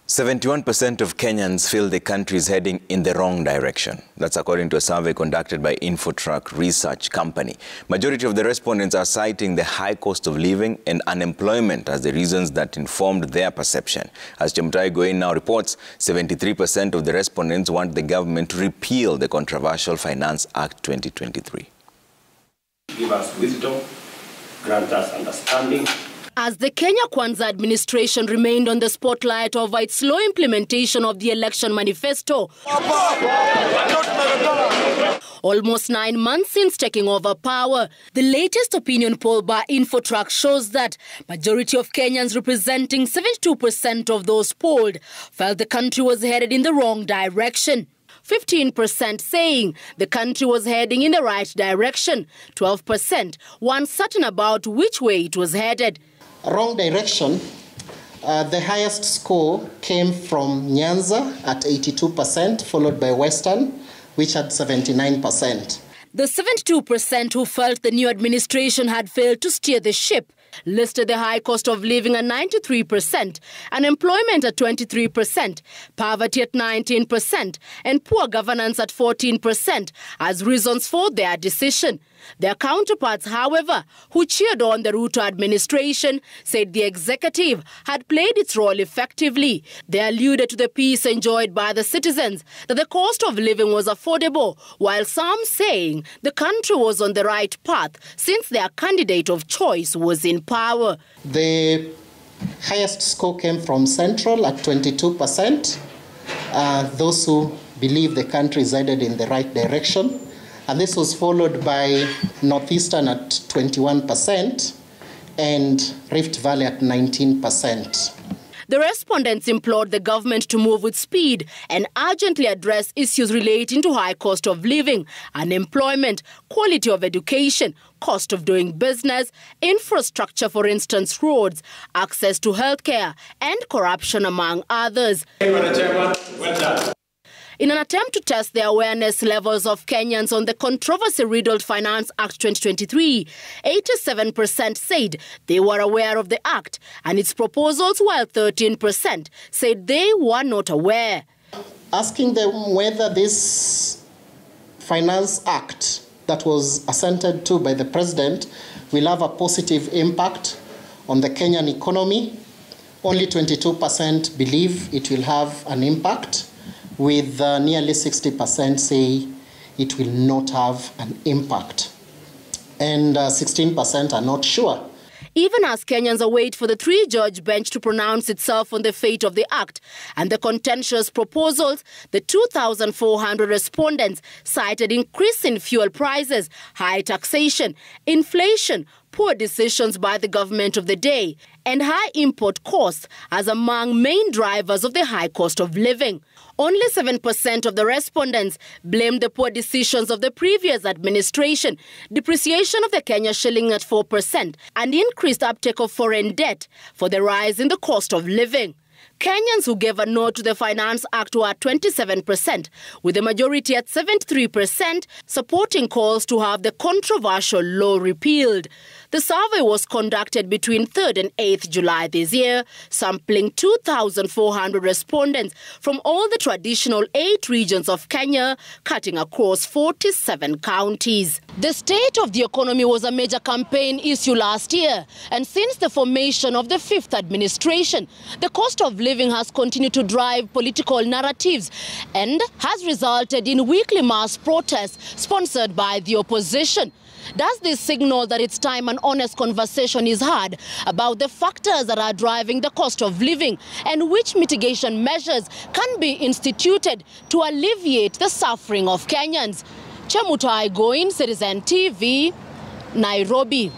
71% of Kenyans feel the country is heading in the wrong direction. That's according to a survey conducted by Infotrak research company. Majority of the respondents are citing the high cost of living and unemployment as the reasons that informed their perception. As Chemutai Goin now reports, 73% of the respondents want the government to repeal the controversial Finance Act 2023. Give us wisdom, grant us understanding. As the Kenya Kwanza administration remained on the spotlight over its slow implementation of the election manifesto, almost 9 months since taking over power, the latest opinion poll by Infotrak shows that majority of Kenyans, representing 72% of those polled, felt the country was headed in the wrong direction. 15% saying the country was heading in the right direction, 12% weren't certain about which way it was headed. Wrong direction. The highest score came from Nyanza at 82%, followed by Western, which had 79%. The 72% who felt the new administration had failed to steer the ship listed the high cost of living at 93%, unemployment at 23%, poverty at 19%, and poor governance at 14% as reasons for their decision. Their counterparts, however, who cheered on the Ruto administration, said the executive had played its role effectively. They alluded to the peace enjoyed by the citizens, that the cost of living was affordable, while some saying the country was on the right path since their candidate of choice was in power. The highest score came from Central at 22%. Those who believe the country is headed in the right direction. And this was followed by Northeastern at 21% and Rift Valley at 19%. The respondents implored the government to move with speed and urgently address issues relating to high cost of living, unemployment, quality of education, cost of doing business, infrastructure, for instance, roads, access to healthcare, and corruption, among others. In an attempt to test the awareness levels of Kenyans on the controversy-riddled Finance Act 2023, 87% said they were aware of the Act and its proposals, while 13% said they were not aware. Asking them whether this Finance Act that was assented to by the President will have a positive impact on the Kenyan economy, only 22% believe it will have an impact, with nearly 60% say it will not have an impact. And 16% are not sure. Even as Kenyans await for the three-judge bench to pronounce itself on the fate of the Act and the contentious proposals, the 2,400 respondents cited increase in fuel prices, high taxation, inflation, poor decisions by the government of the day, and high import costs as among main drivers of the high cost of living. Only 7% of the respondents blamed the poor decisions of the previous administration, depreciation of the Kenya shilling at 4%, and increased uptake of foreign debt for the rise in the cost of living. Kenyans who gave a no to the Finance Act were at 27%, with the majority at 73% supporting calls to have the controversial law repealed. The survey was conducted between 3rd and 8th July this year, sampling 2,400 respondents from all the traditional 8 regions of Kenya, cutting across 47 counties. The state of the economy was a major campaign issue last year, and since the formation of the 5th administration, the cost of living has continued to drive political narratives and has resulted in weekly mass protests sponsored by the opposition. Does this signal that it's time an honest conversation is had about the factors that are driving the cost of living and which mitigation measures can be instituted to alleviate the suffering of Kenyans? Chemutai Goin, Citizen TV, Nairobi.